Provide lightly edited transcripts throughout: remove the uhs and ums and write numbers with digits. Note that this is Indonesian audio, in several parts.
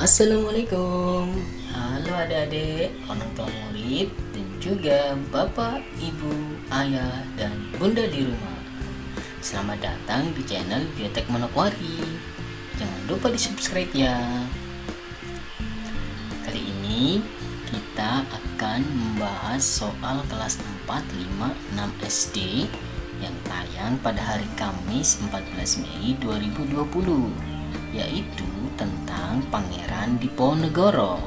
Assalamualaikum. Halo adik-adik, orang tua murid, dan juga bapak, ibu, ayah, dan bunda di rumah. Selamat datang di channel Biotek Manokwari. Jangan lupa di subscribe ya. Kali ini kita akan membahas soal kelas 4, 5, 6 SD yang tayang pada hari Kamis 14 Mei 2020, yaitu tentang Pangeran Diponegoro.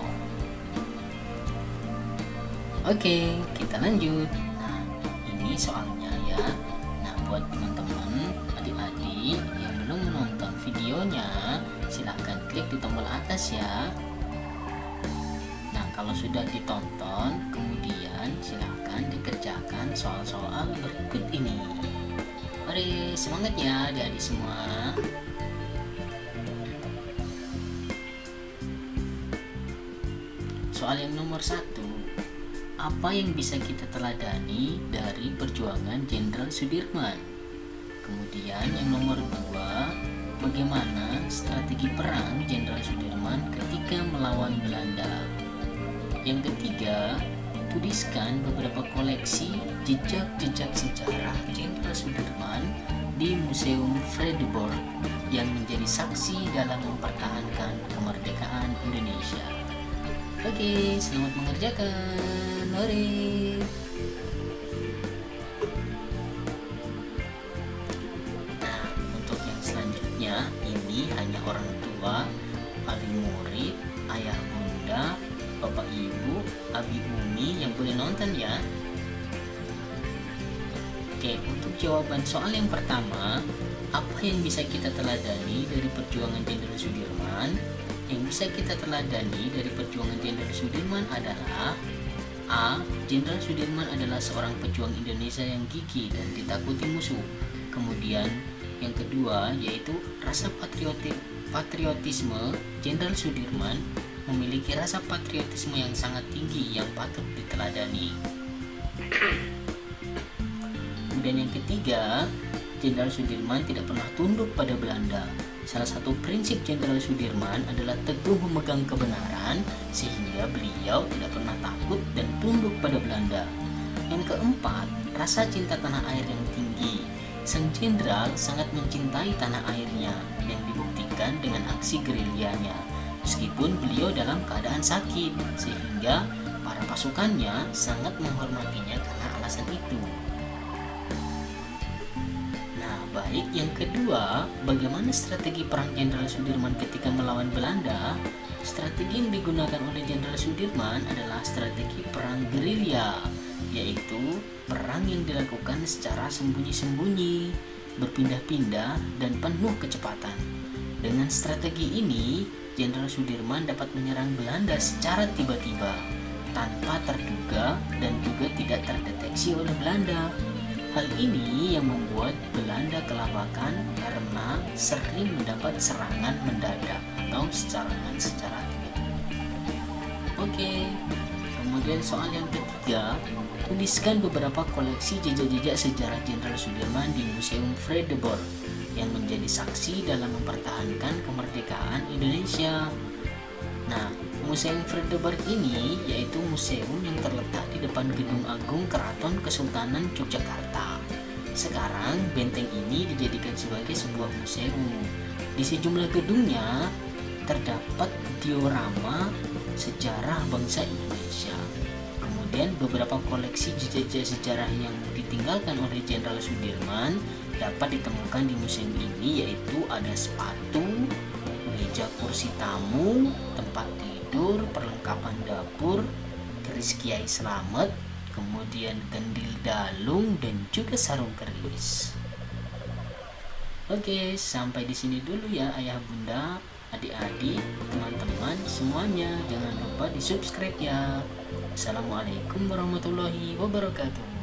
Oke, kita lanjut. Nah, ini soalnya ya. Nah, buat teman-teman, adik-adik yang belum menonton videonya, silahkan klik di tombol atas ya. Nah, kalau sudah ditonton, kemudian silahkan dikerjakan soal-soal berikut ini. Mari semangat ya adik-adik semua. Soal yang nomor 1, apa yang bisa kita teladani dari perjuangan Jenderal Sudirman? Kemudian yang nomor 2, bagaimana strategi perang Jenderal Sudirman ketika melawan Belanda? Yang ketiga, tuliskan beberapa koleksi jejak-jejak sejarah Jenderal Sudirman di Museum Vredenburg yang menjadi saksi dalam mempertahankan kemerdekaan Indonesia. Oke, selamat mengerjakan. Mari. Nah, untuk yang selanjutnya, ini hanya orang tua, adik murid, ayah bunda, bapak ibu, abi umi yang boleh nonton ya. Oke, untuk jawaban soal yang pertama, apa yang bisa kita teladani dari perjuangan Jenderal Sudirman? Yang bisa kita teladani dari perjuangan Jenderal Sudirman adalah A. Jenderal Sudirman adalah seorang pejuang Indonesia yang gigih dan ditakuti musuh. Kemudian yang kedua yaitu rasa patriotisme. Jenderal Sudirman memiliki rasa patriotisme yang sangat tinggi yang patut diteladani. Kemudian yang ketiga, Jenderal Sudirman tidak pernah tunduk pada Belanda. Salah satu prinsip Jenderal Sudirman adalah teguh memegang kebenaran, sehingga beliau tidak pernah takut dan tunduk pada Belanda. Yang keempat, rasa cinta tanah air yang tinggi. Sang jenderal sangat mencintai tanah airnya yang dibuktikan dengan aksi gerilyanya, meskipun beliau dalam keadaan sakit, sehingga para pasukannya sangat menghormatinya karena alasan itu. Baik, yang kedua, bagaimana strategi perang Jenderal Sudirman ketika melawan Belanda? Strategi yang digunakan oleh Jenderal Sudirman adalah strategi perang gerilya, yaitu perang yang dilakukan secara sembunyi-sembunyi, berpindah-pindah, dan penuh kecepatan. Dengan strategi ini, Jenderal Sudirman dapat menyerang Belanda secara tiba-tiba, tanpa terduga dan juga tidak terdeteksi oleh Belanda. Hal ini yang membuat Belanda kelabakan karena sering mendapat serangan mendadak atau serangan secara tiba-tiba. Oke, kemudian soal yang ketiga, tuliskan beberapa koleksi jejak-jejak sejarah Jenderal Sudirman di Museum Vredenburg yang menjadi saksi dalam mempertahankan kemerdekaan Indonesia. Nah, Museum Vredenburg ini yaitu museum yang terletak di depan Gedung Agung Keraton Kesultanan Yogyakarta. Sekarang benteng ini dijadikan sebagai sebuah museum. Di sejumlah gedungnya terdapat diorama sejarah bangsa Indonesia. Kemudian beberapa koleksi jejak sejarah yang ditinggalkan oleh Jenderal Sudirman dapat ditemukan di museum ini, yaitu ada sepatu, meja kursi tamu, tempat tidur, perlengkapan dapur, keris Kiai Slamet, kemudian kendil dalung, dan juga sarung keris. Oke, sampai di sini dulu ya ayah bunda, adik-adik, teman-teman semuanya. Jangan lupa di subscribe ya. Assalamualaikum warahmatullahi wabarakatuh.